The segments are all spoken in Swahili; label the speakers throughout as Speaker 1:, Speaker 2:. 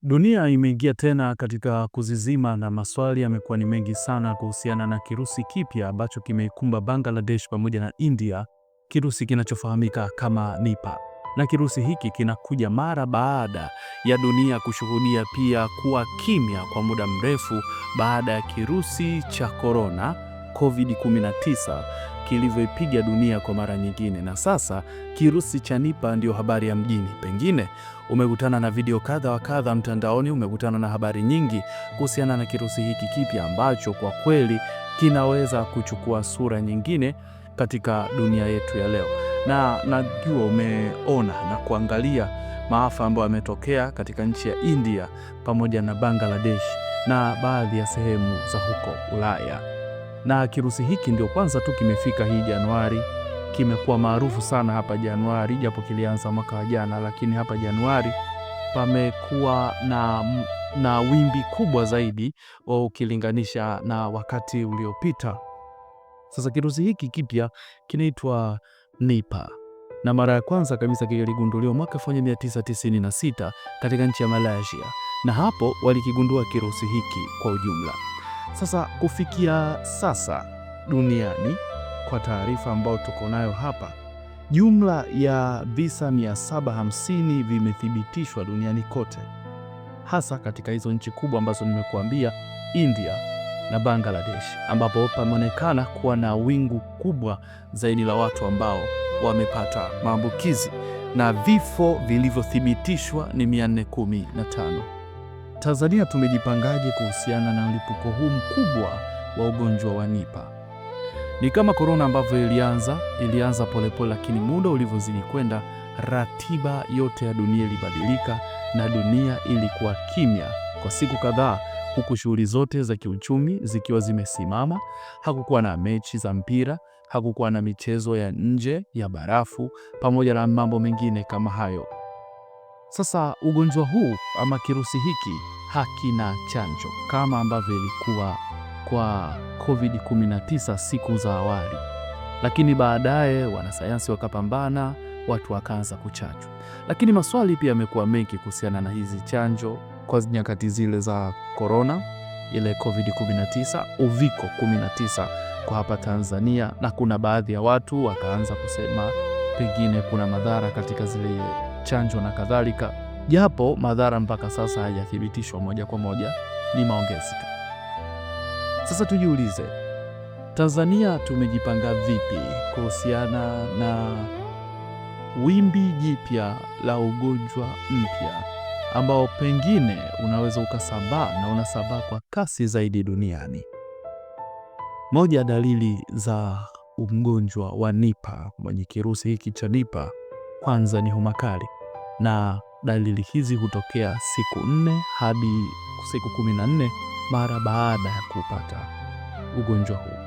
Speaker 1: Dunia imeingia tena katika kuzizima na maswali yamekuwa ni mengi sana kuhusiana na kirusi kipya ambacho kimeikumba Bangladesh pamoja na India, kirusi kinachofahamika kama Nipah. Na kirusi hiki kinakuja mara baada ya dunia kushuhudia pia kuwa kimya kwa muda mrefu baada ya kirusi cha korona COVID-19 kilivyoipiga dunia kwa mara nyingine. Na sasa kirusi cha Nipah ndio habari ya mjini. Pengine umekutana na video kadha wa kadha mtandaoni, umekutana na habari nyingi kuhusiana na kirusi hiki kipya ambacho kwa kweli kinaweza kuchukua sura nyingine katika dunia yetu ya leo. Na najua umeona na kuangalia maafa ambayo yametokea katika nchi ya India pamoja na Bangladesh na baadhi ya sehemu za huko Ulaya. Na kirusi hiki ndio kwanza tu kimefika hii Januari. Kimekuwa maarufu sana hapa Januari, japo kilianza mwaka wa jana, lakini hapa Januari pamekuwa na wimbi kubwa zaidi ukilinganisha na wakati uliopita. Sasa kirusi hiki kipya kinaitwa Nipah, na mara ya kwanza kabisa kiligunduliwa mwaka 1996 katika nchi ya Malaysia, na hapo walikigundua kirusi hiki kwa ujumla. Sasa kufikia sasa duniani, kwa taarifa ambayo tuko nayo hapa, jumla ya visa 750 vimethibitishwa duniani kote, hasa katika hizo nchi kubwa ambazo nimekuambia, India na Bangladesh, ambapo pameonekana kuwa na wingu kubwa zaidi la watu ambao wamepata maambukizi, na vifo vilivyothibitishwa ni 415. Tanzania tumejipangaje kuhusiana na mlipuko huu mkubwa wa ugonjwa wa Nipah? Ni kama korona ambavyo ilianza polepole, lakini muda ulivyozidi kwenda, ratiba yote ya dunia ilibadilika na dunia ilikuwa kimya kwa siku kadhaa, huku shughuli zote za kiuchumi zikiwa zimesimama. Hakukuwa na mechi za mpira, hakukuwa na michezo ya nje ya barafu, pamoja na mambo mengine kama hayo. Sasa ugonjwa huu ama kirusi hiki hakina chanjo kama ambavyo ilikuwa kwa COVID-19 siku za awali, lakini baadaye wanasayansi wakapambana, watu wakaanza kuchanjwa. Lakini maswali pia yamekuwa mengi kuhusiana na hizi chanjo kwa nyakati zile za korona, ile COVID-19, uviko 19 kwa hapa Tanzania, na kuna baadhi ya watu wakaanza kusema pengine kuna madhara katika zile chanjo na kadhalika, japo madhara mpaka sasa hayajathibitishwa moja kwa moja, ni maongezi tu. Sasa tujiulize, Tanzania tumejipanga vipi kuhusiana na wimbi jipya la ugonjwa mpya ambao pengine unaweza ukasambaa na unasambaa kwa kasi zaidi duniani? Moja ya dalili za ugonjwa wa Nipah, mwenye kirusi hiki cha Nipah, kwanza ni homa kali, na dalili hizi hutokea siku 4 hadi siku 14 mara baada ya kupata ugonjwa huu.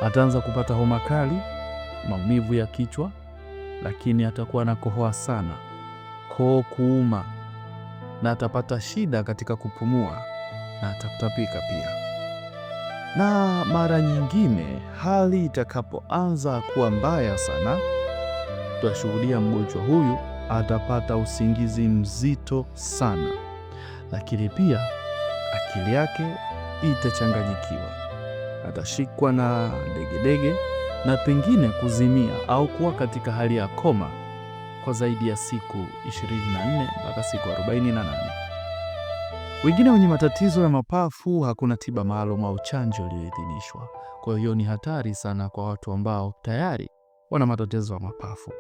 Speaker 1: Ataanza kupata homa kali, maumivu ya kichwa, lakini atakuwa na kohoa sana, koo kuuma, na atapata shida katika kupumua na atatapika pia. Na mara nyingine hali itakapoanza kuwa mbaya sana, tutashuhudia mgonjwa huyu atapata usingizi mzito sana, lakini pia akili yake itachanganyikiwa, atashikwa na degedege na pengine kuzimia au kuwa katika hali ya koma kwa zaidi ya siku 24 mpaka siku 48. Wengine wenye matatizo ya mapafu, hakuna tiba maalum au chanjo iliyoidhinishwa. Kwa hiyo ni hatari sana kwa watu ambao tayari wana matatizo ya mapafu.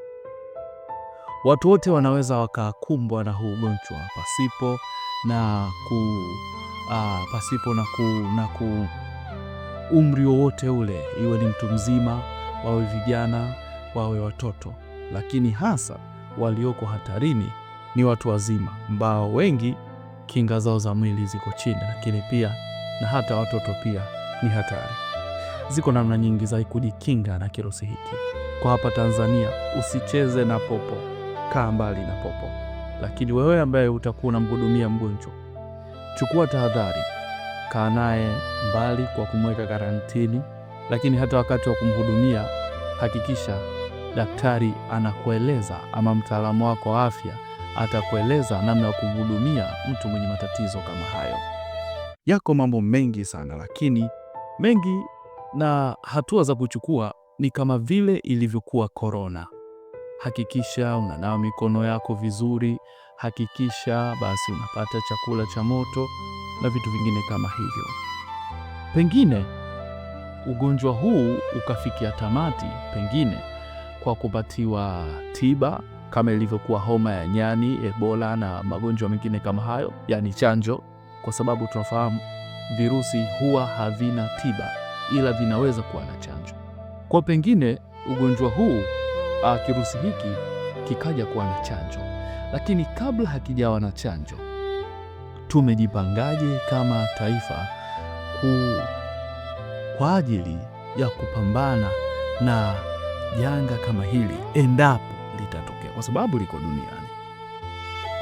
Speaker 1: Watu wote wanaweza wakakumbwa na huu ugonjwa pasipo na umri wowote ule, iwe ni mtu mzima, wawe vijana, wawe watoto. Lakini hasa walioko hatarini ni watu wazima ambao wengi kinga zao za mwili ziko chini, lakini pia na hata watoto pia ni hatari. Ziko namna nyingi za kujikinga na kirusi hiki. Kwa hapa Tanzania, usicheze na popo, kaa mbali na popo. Lakini wewe ambaye utakuwa unamhudumia mgonjwa, chukua tahadhari, kaa naye mbali kwa kumweka karantini. Lakini hata wakati wa kumhudumia, hakikisha daktari anakueleza ama mtaalamu wako wa afya atakueleza namna ya kumhudumia mtu mwenye matatizo kama hayo. Yako mambo mengi sana, lakini mengi na hatua za kuchukua ni kama vile ilivyokuwa korona. Hakikisha unanawa mikono yako vizuri, hakikisha basi unapata chakula cha moto na vitu vingine kama hivyo. Pengine ugonjwa huu ukafikia tamati, pengine kwa kupatiwa tiba kama ilivyokuwa homa ya nyani, Ebola na magonjwa mengine kama hayo, yani chanjo, kwa sababu tunafahamu virusi huwa havina tiba ila vinaweza kuwa na chanjo. Kwa pengine ugonjwa huu kirusi hiki kikaja kuwa na chanjo, lakini kabla hakijawa na chanjo, tumejipangaje kama taifa kwa ajili ya kupambana na janga kama hili endapo litatokea, kwa sababu liko duniani.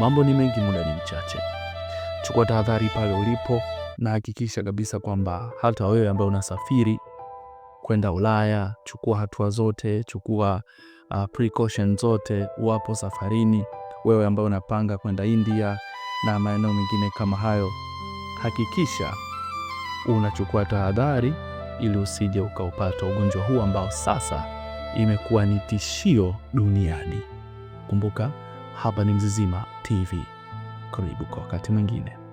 Speaker 1: Mambo ni mengi, muda ni mchache. Chukua tahadhari pale ulipo na hakikisha kabisa kwamba hata wewe ambaye unasafiri kwenda Ulaya, chukua hatua zote, chukua precaution zote wapo safarini. Wewe ambaye unapanga kwenda India na maeneo mengine kama hayo, hakikisha unachukua tahadhari ili usije ukaupata ugonjwa huu ambao sasa imekuwa ni tishio duniani. Kumbuka, hapa ni Mzizima TV. Karibu kwa wakati mwingine.